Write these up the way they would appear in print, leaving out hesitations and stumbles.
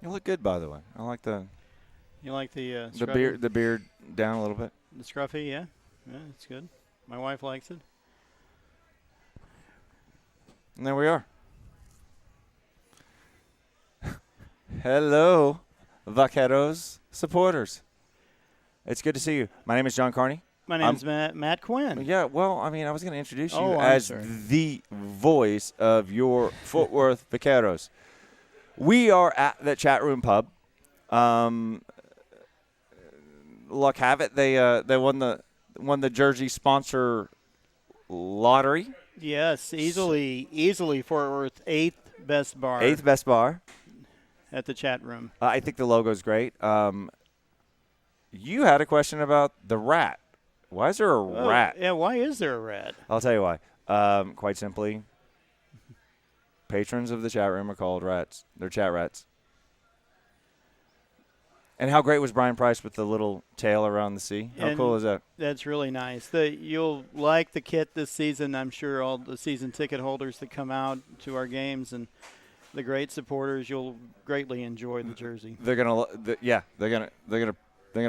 You look good, by the way. I like the You like the the beard down a little bit. The scruffy, yeah. Yeah, it's good. My wife likes it. And there we are. Hello, Vaqueros supporters. It's good to see you. My name is John Carney. My name's Matt Quinn. Yeah, well, I mean, I was going to introduce you I'm as sorry. the voice of your Fort Worth Vaqueros. We are at the chat room pub. Luck have it, they won the jersey sponsor lottery. Yes, easily Fort Worth eighth best bar. Eighth best bar at the chat room. I think the logo's great. You had a question about the rat. Why is there a rat? Yeah, why is there a rat? I'll tell you why. Quite simply, patrons of the chat room are called rats. They're chat rats. And how great was Brian Price with the little tail around the sea? How cool is that? That's really nice. You'll like the kit this season. I'm sure all the season ticket holders that come out to our games and the great supporters, you'll greatly enjoy the jersey. They're gonna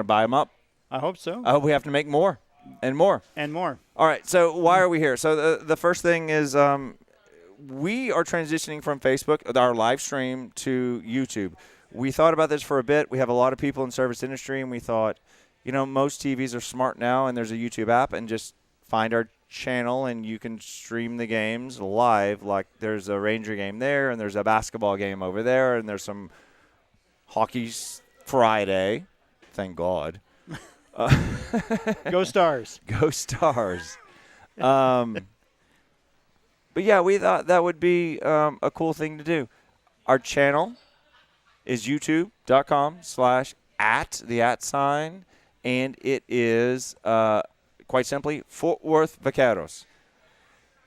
buy them up. I hope so. I hope we have to make more and more and more. All right. So why are we here? So the first thing is we are transitioning from Facebook, our live stream, to YouTube. We thought about this for a bit. We have a lot of people in service industry, and we thought, most TVs are smart now, and there's a YouTube app, and just find our channel, and you can stream the games live. Like there's a Ranger game there, and there's a basketball game over there, and there's some hockey Friday. Thank God. Go Stars. Go Stars. But, yeah, we thought that would be a cool thing to do. Our channel is youtube.com/@, and it is quite simply Fort Worth Vaqueros.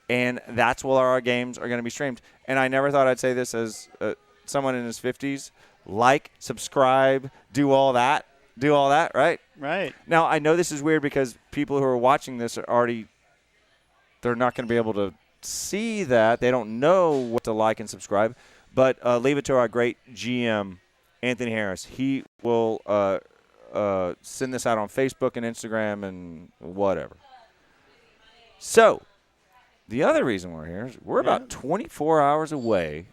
And that's where our games are going to be streamed. And I never thought I'd say this as someone in his 50s. Like, subscribe, do all that, right? Right. Now, I know this is weird because people who are watching this are already – they're not going to be able to see that. They don't know what to like and subscribe. But leave it to our great GM, Anthony Harris. He will send this out on Facebook and Instagram and whatever. So, the other reason we're here is we're about 24 hours away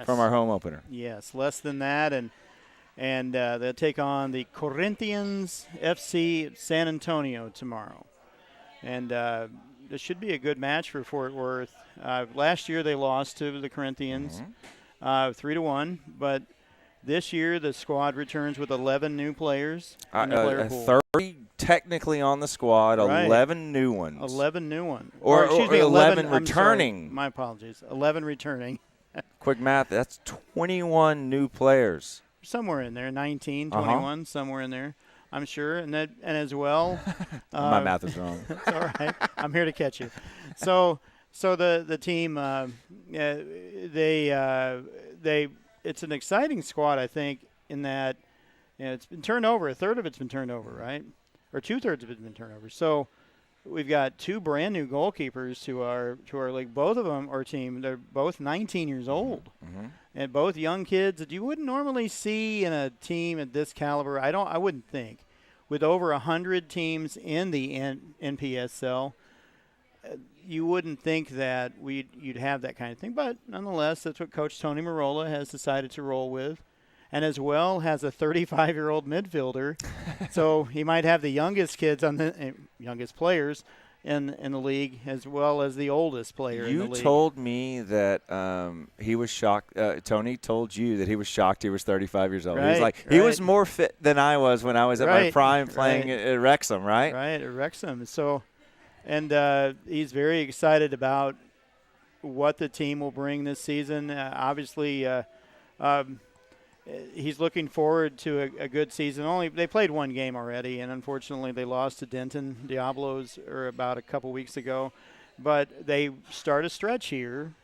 from our home opener. Yes, less than that. And they'll take on the Corinthians FC San Antonio tomorrow. And this should be a good match for Fort Worth. Last year they lost to the Corinthians 3-1. But this year the squad returns with 11 new players. 30 technically on the squad, right. 11 new ones. 11 new ones. Or excuse me, 11 returning. Sorry, my apologies. 11 returning. Quick math, that's 21 new players. Somewhere in there, 19, 21, somewhere in there, I'm sure. And as well. My math is wrong. It's all right. I'm here to catch you. So the team, it's an exciting squad, I think, in that it's been turned over. A third of it's been turned over, right? Or 2/3 of it's been turned over. So we've got two brand new goalkeepers to our league. Both of them, our team, they're both 19 years old. Mm-hmm. And both young kids that you wouldn't normally see in a team at this caliber. I wouldn't think. With over 100 teams in the NPSL, you wouldn't think that you'd have that kind of thing. But nonetheless, that's what Coach Tony Marola has decided to roll with. And as well has a 35-year-old midfielder. So he might have the youngest kids youngest players in the league, as well as the oldest player in the league. You told me that he was shocked. Tony told you that he was shocked he was 35 years old. Right, he was like, he was more fit than I was when I was at my prime playing at Wrexham, right? Right, at Wrexham. So, and he's very excited about what the team will bring this season. Obviously, he's looking forward to a good season. They played one game already, and unfortunately they lost to Denton Diablos about a couple weeks ago. But they start a stretch here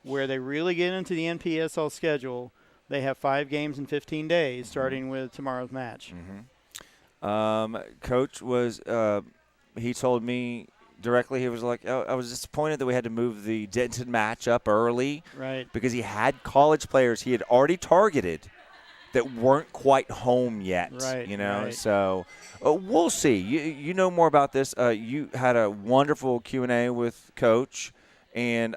where they really get into the NPSL schedule. They have 5 games in 15 days, starting with tomorrow's match. Mm-hmm. Coach was he told me directly, he was like, I was disappointed that we had to move the Denton match up early. Right. Because he had college players he had already targeted that weren't quite home yet. Right, right. So we'll see. You know more about this. You had a wonderful Q&A with Coach, and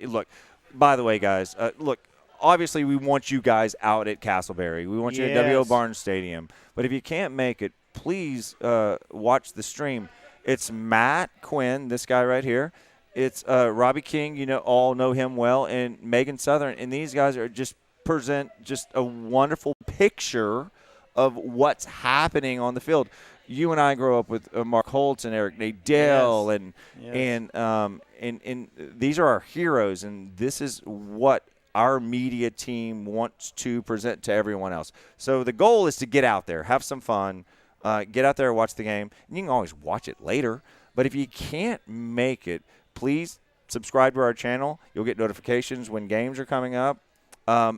look. By the way, guys, look. Obviously, we want you guys out at Castleberry. We want you at W.O. Barnes Stadium. But if you can't make it, please watch the stream. It's Matt Quinn, this guy right here. It's Robbie King. All know him well, and Megan Southern. And these guys are present a wonderful picture of what's happening on the field. You and I grew up with Mark Holtz and Eric Nadell, and these are our heroes, and this is what our media team wants to present to everyone else. So the goal is to get out there, have some fun, get out there and watch the game. And you can always watch it later. But if you can't make it, please subscribe to our channel. You'll get notifications when games are coming up.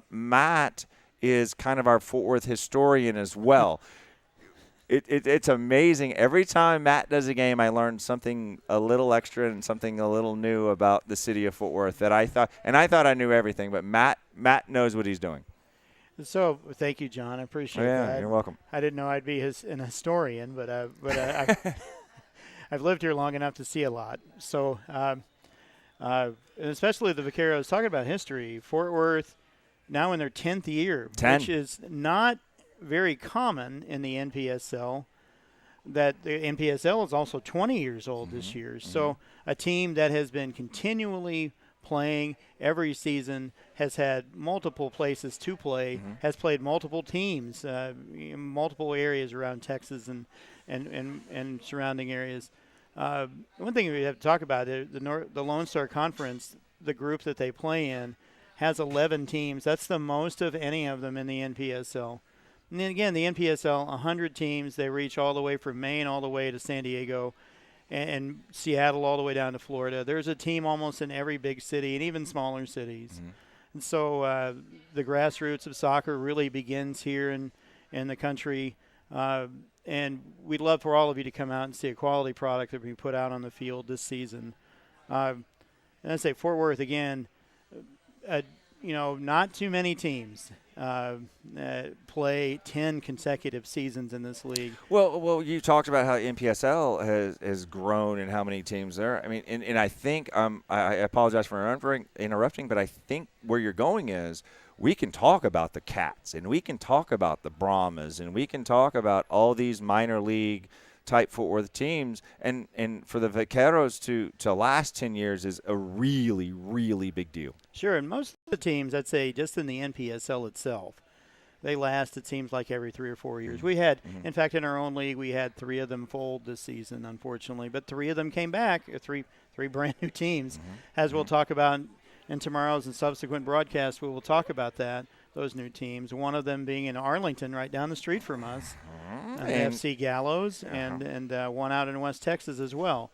Matt is kind of our Fort Worth historian as well. It's amazing. Every time Matt does a game, I learn something a little extra and something a little new about the city of Fort Worth that I thought I knew everything, but Matt knows what he's doing. So thank you, John. I appreciate that. Yeah, you're welcome. I didn't know I'd be an historian, but I've lived here long enough to see a lot. So, and especially the Vaqueros, talking about history, Fort Worth now in their 10th year, which is not very common in the NPSL. That the NPSL is also 20 years old this year. So a team that has been continually playing every season, has had multiple places to play, has played multiple teams in multiple areas around Texas and surrounding areas. One thing we have to talk about, the Lone Star Conference, the group that they play in, has 11 teams. That's the most of any of them in the NPSL. And then again, the NPSL, 100 teams. They reach all the way from Maine all the way to San Diego and Seattle all the way down to Florida. There's a team almost in every big city and even smaller cities. And so the grassroots of soccer really begins here in the country. And we'd love for all of you to come out and see a quality product that we put out on the field this season. And I say Fort Worth, again, not too many teams play 10 consecutive seasons in this league. Well, you talked about how NPSL has grown and how many teams there are. I mean, and I think I apologize for interrupting, but I think where you're going is we can talk about the Cats and we can talk about the Brahmas and we can talk about all these minor league type Fort Worth teams, and for the Vaqueros to last 10 years is a really, really big deal. Sure, and most of the teams, I'd say, just in the NPSL itself, they last, it seems like, every 3 or 4 years. We had, in fact, in our own league, we had 3 of them fold this season, unfortunately, but 3 of them came back, three brand new teams, as we'll talk about in tomorrow's and subsequent broadcasts. We will talk about that, those new teams, one of them being in Arlington, right down the street from us, and FC Gallows, and one out in West Texas as well.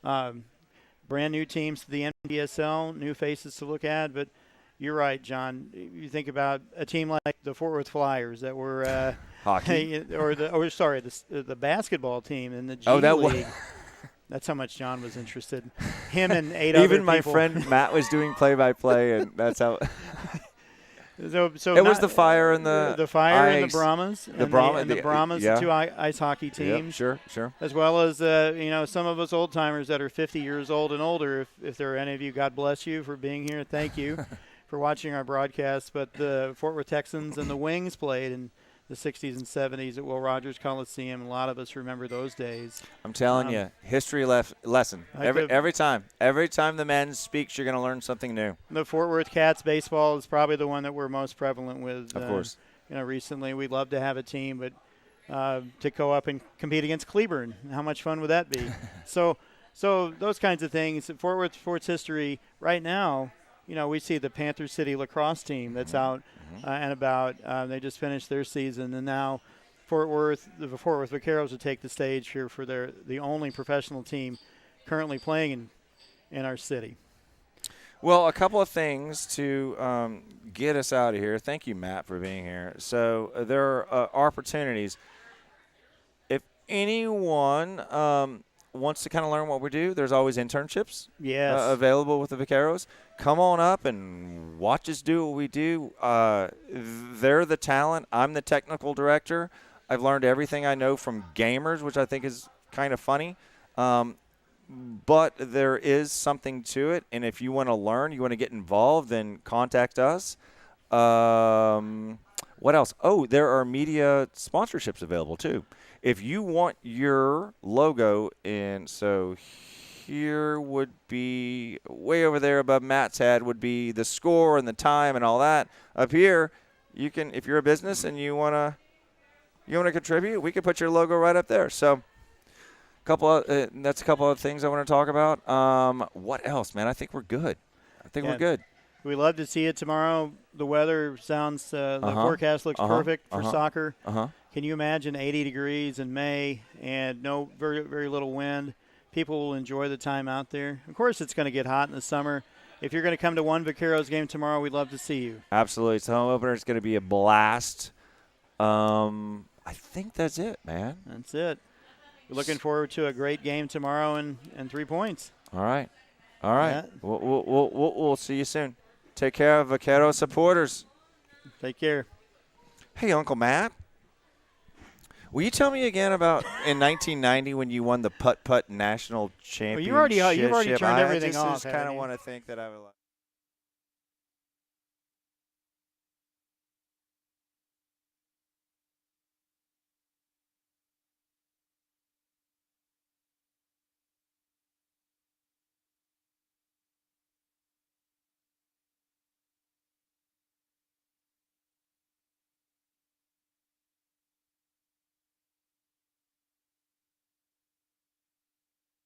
Brand new teams to the NPSL, new faces to look at, but you're right, John. You think about a team like the Fort Worth Flyers that were hockey, the basketball team in the G League. That's how much John was interested. Him and 8 other people. Even my friend Matt was doing play-by-play, and that's how. So it was the Fire and the Fire ice, and the Brahmas, the Brahmas, yeah. the 2 ice hockey teams. Yep, sure. As well as some of us old timers that are 50 years old and older. If there are any of you, God bless you for being here. Thank you for watching our broadcast. But the Fort Worth Texans and the Wings played in the 60s and 70s at Will Rogers Coliseum. A lot of us remember those days. I'm telling you, history lesson. Every time the man speaks, you're going to learn something new. The Fort Worth Cats baseball is probably the one that we're most prevalent with. Of course. Recently we'd love to have a team, but to go up and compete against Cleburne, how much fun would that be? So those kinds of things. Fort Worth's history right now, we see the Panther City lacrosse team that's out and about. They just finished their season, and now the Fort Worth Vaqueros will take the stage here for the only professional team currently playing in our city. Well, a couple of things to get us out of here. Thank you, Matt, for being here. So there are opportunities. If anyone wants to kind of learn what we do, there's always internships Yes. available with the Vaqueros. Come on up and watch us do what we do. They're the talent. I'm the technical director. I've learned everything I know from gamers, which I think is kind of funny. But there is something to it, and if you want to learn, you want to get involved, then contact us. What else? Oh, there are media sponsorships available too. If you want your logo in, so here would be way over there above Matt's head would be the score and the time and all that. Up here, you can, if you're a business and you wanna contribute, we can put your logo right up there. So, that's a couple of things I want to talk about. What else, man? I think we're good. We're good. We love to see it tomorrow. The weather sounds, the forecast looks perfect for soccer. Can you imagine 80 degrees in May and no very, very little wind? People will enjoy the time out there. Of course, it's going to get hot in the summer. If you're going to come to one Vaqueros game tomorrow, we'd love to see you. Absolutely. It's the home opener. It's going to be a blast. I think that's it, man. That's it. We're looking forward to a great game tomorrow and 3 points. All right. Yeah. We'll see you soon. Take care of Vaquero supporters. Take care. Hey, Uncle Matt. Will you tell me again about in 1990 when you won the putt-putt national championship? Well, you've already turned everything off. I just kind of want to think that I would.